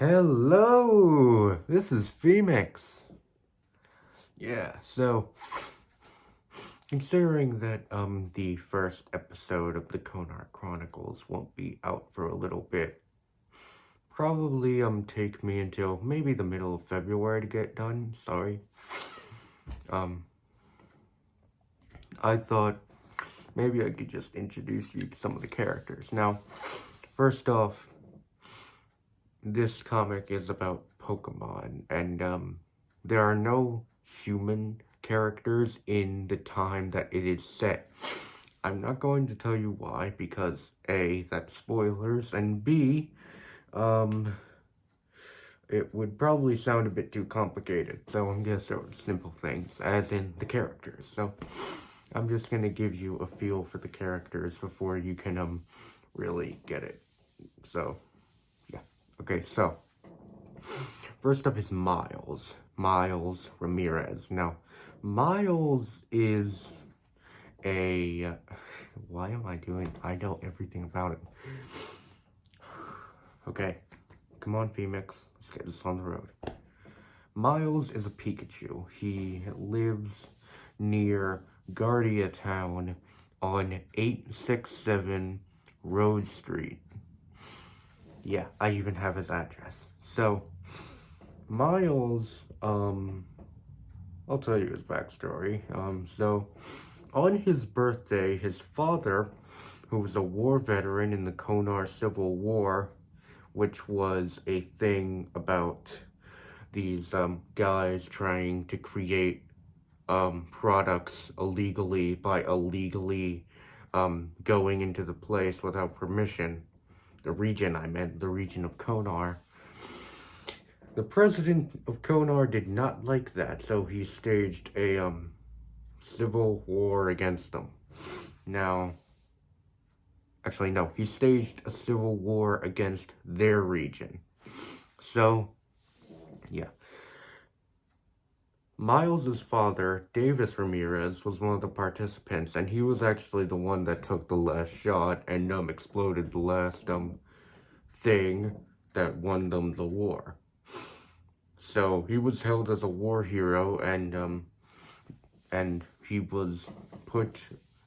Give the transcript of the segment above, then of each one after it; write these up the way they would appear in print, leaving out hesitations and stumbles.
Hello, this is PhoeMIX. Yeah, so considering that the first episode of the Konar Chronicles won't be out for a little bit, probably take me until maybe the middle of February to get done. Sorry. I thought maybe I could just introduce you to some of the characters. Now, first off, this comic is about Pokemon, and there are no human characters in the time that it is set. I'm not going to tell you why, because A, that's spoilers, and B, it would probably sound a bit too complicated, so I'm gonna start with simple things, as in the characters. So, I'm just gonna give you a feel for the characters before you can, really get it. So, yeah. Okay, so, first up is Miles. Miles Ramirez. Now, Miles is a... Why am I doing... I know everything about it. Okay, come on, PhoeMIX. Let's get this on the road. Miles is a Pikachu. He lives near Guardia Town on 867 Rose Street. Yeah, I even have his address. So, Miles, I'll tell you his backstory. So, on his birthday, his father, who was a war veteran in the Konar Civil War, which was a thing about these, guys trying to create, products illegally by illegally, going into the place without permission. The region of Konar. The president of Konar did not like that, so he staged a, civil war against them. Now, actually, no, he staged a civil war against their region. So, yeah. Miles's father, Davis Ramirez, was one of the participants, and he was actually the one that took the last shot and, exploded the last, thing that won them the war. So, he was held as a war hero, and he was put,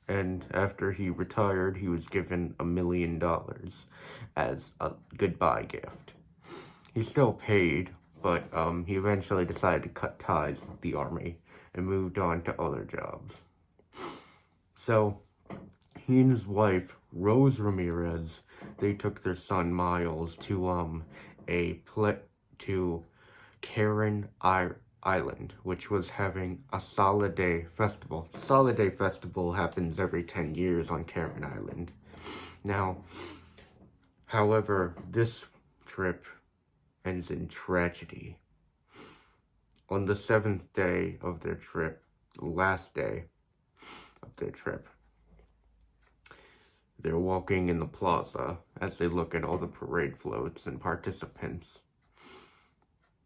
and after he retired, he was given $1 million as a goodbye gift. He still paid, but, he eventually decided to cut ties with the army and moved on to other jobs. So, he and his wife, Rose Ramirez, they took their son Miles to, to Karen Island, which was having a Soliday Festival. The Soliday Festival happens every 10 years on Karen Island. Now, however, this trip ends in tragedy. On the 7th day of their trip, the last day of their trip, they're walking in the plaza as they look at all the parade floats and participants.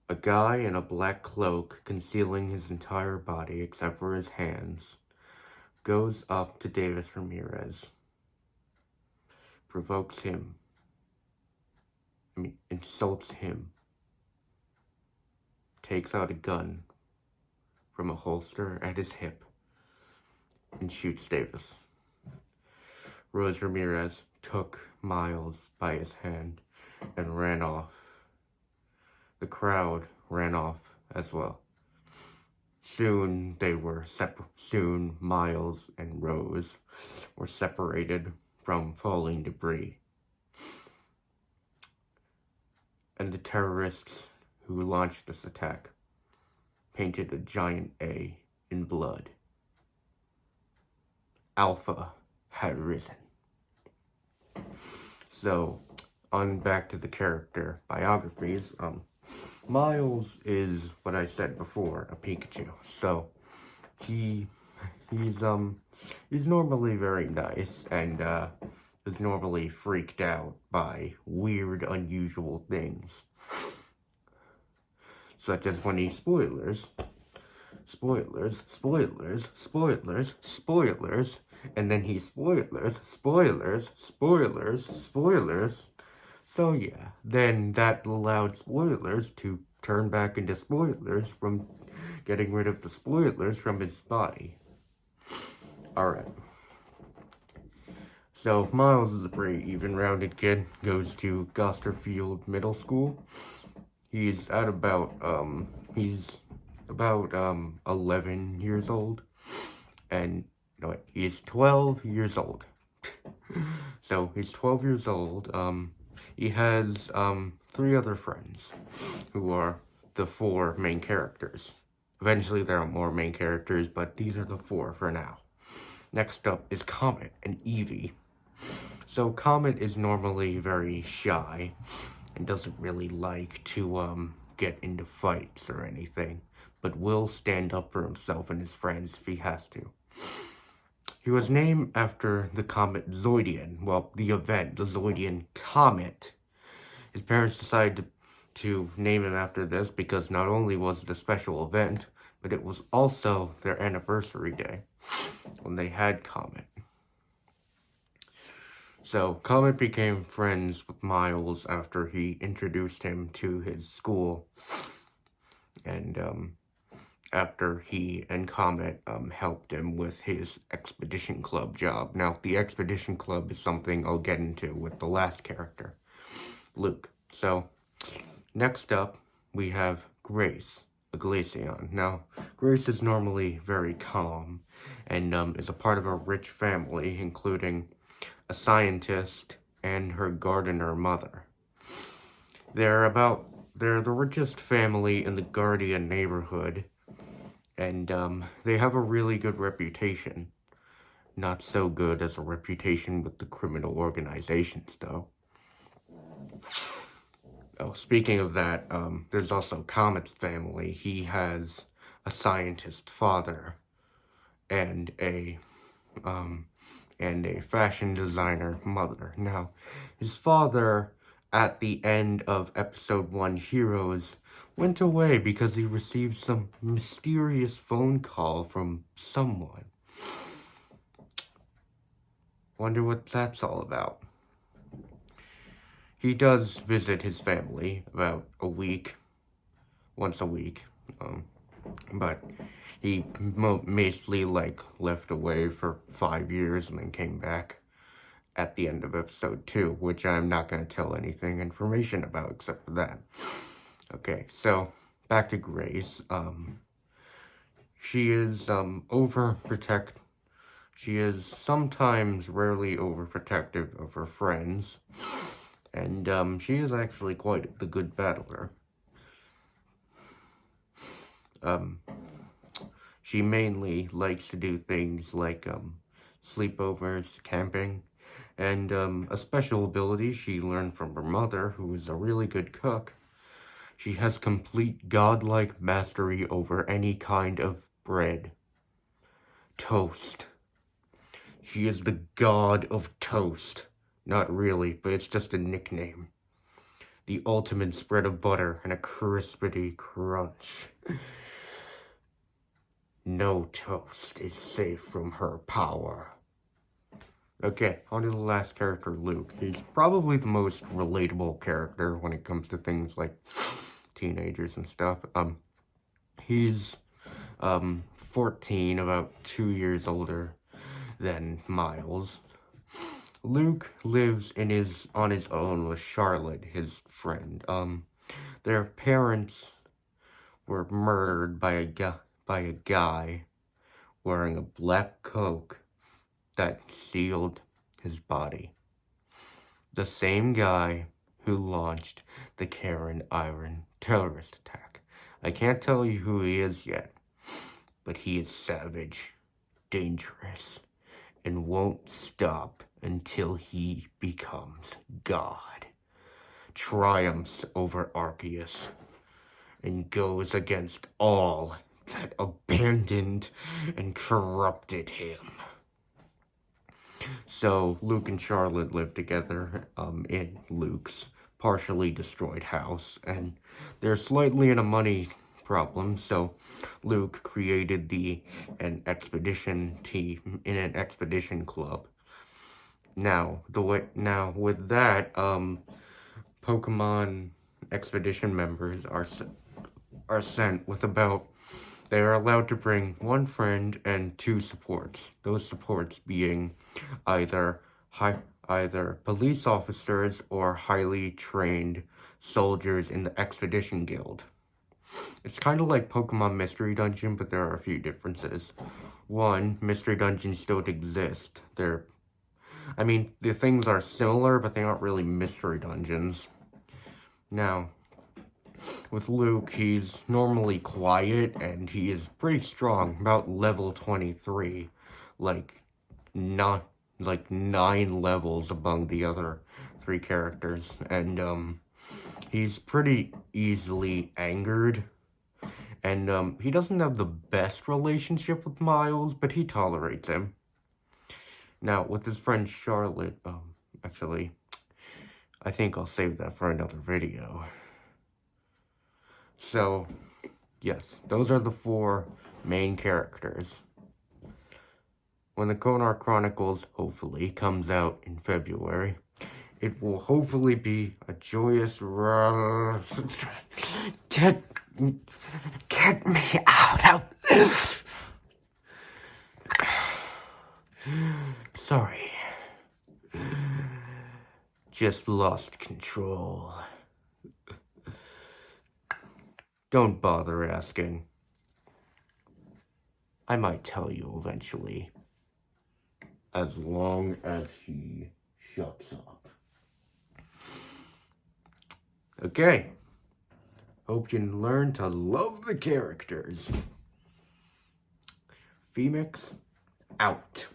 A guy in a black cloak, concealing his entire body except for his hands, goes up to Davis Ramirez, insults him, takes out a gun from a holster at his hip, and shoots Davis. Rose Ramirez took Miles by his hand and ran off. The crowd ran off as well. Soon Miles and Rose were separated from falling debris. And the terrorists who launched this attack painted a giant A in blood. Alpha had risen. So, on back to the character biographies, Miles is, what I said before, a Pikachu. So, he's normally very nice, and, is normally freaked out by weird, unusual things. Such as when he spoilers, and then he spoilers. So yeah, then that allowed spoilers to turn back into spoilers from getting rid of the spoilers from his body. Alright. So Miles is a pretty even-rounded kid, goes to Gosterfield Middle School. He's 11 years old. And, no, he's 12 years old. So, he's 12 years old. He has, 3 other friends who are the 4 main characters. Eventually, there are more main characters, but these are the 4 for now. Next up is Comet and Eevee. So, Comet is normally very shy and doesn't really like to, get into fights or anything, but will stand up for himself and his friends if he has to. He was named after the comet Zoidian, well, the event, the Zoidian Comet. His parents decided to name him after this because not only was it a special event, but it was also their anniversary day when they had Comet. So, Comet became friends with Miles after he introduced him to his school, and, after he and Comet, helped him with his Expedition Club job. Now, the Expedition Club is something I'll get into with the last character, Luke. So, next up, we have Grace, a Glaceon. Now, Grace is normally very calm, and, is a part of a rich family, including a scientist and her gardener mother. They're the richest family in the Guardian neighborhood, and they have a really good reputation. Not so good as a reputation with the criminal organizations, though. Oh, speaking of that, there's also Comet's family. He has a scientist father and a fashion designer mother. Now, his father, at the end of episode 1, Heroes, went away because he received some mysterious phone call from someone. Wonder what that's all about. He does visit his family about once a week, but he mostly, left away for 5 years and then came back at the end of episode 2, which I'm not going to tell anything information about except for that. Okay, so, back to Grace. She is, she is sometimes rarely overprotective of her friends, and, she is actually quite the good battler. She mainly likes to do things like, sleepovers, camping, and, a special ability she learned from her mother, who is a really good cook. She has complete godlike mastery over any kind of bread. Toast. She is the god of toast. Not really, but it's just a nickname. The ultimate spread of butter and a crispity crunch. No toast is safe from her power. Okay, on to the last character, Luke. He's probably the most relatable character when it comes to things like teenagers and stuff. He's 14, about 2 years older than Miles. Luke lives on his own with Charlotte, his friend. Their parents were murdered by a guy wearing a black cloak that sealed his body. The same guy who launched the Karen Iron terrorist attack. I can't tell you who he is yet, but he is savage, dangerous, and won't stop until he becomes God. Triumphs over Arceus, and goes against all that abandoned and corrupted him. So, Luke and Charlotte live together in Luke's partially destroyed house, and they're slightly in a money problem, so Luke created an expedition team in an expedition club. Now, with that, Pokemon expedition members are sent with about, they are allowed to bring one friend and 2 supports. Those supports being either police officers or highly trained soldiers in the Expedition Guild. It's kind of like Pokemon Mystery Dungeon, but there are a few differences. One, Mystery Dungeons don't exist. The things are similar, but they aren't really Mystery Dungeons. Now, with Luke, he's normally quiet, and he is pretty strong, about level 23. Not 9 levels among the other 3 characters. And, he's pretty easily angered. And, he doesn't have the best relationship with Miles, but he tolerates him. Now, with his friend Charlotte, actually, I think I'll save that for another video. So, yes, those are the 4 main characters. When the Konar Chronicles, hopefully, comes out in February, it will hopefully be a joyous Get me out of this! Sorry. Just lost control. Don't bother asking. I might tell you eventually. As long as he shuts up. Okay. Hope you learn to love the characters. PhoeMIX out.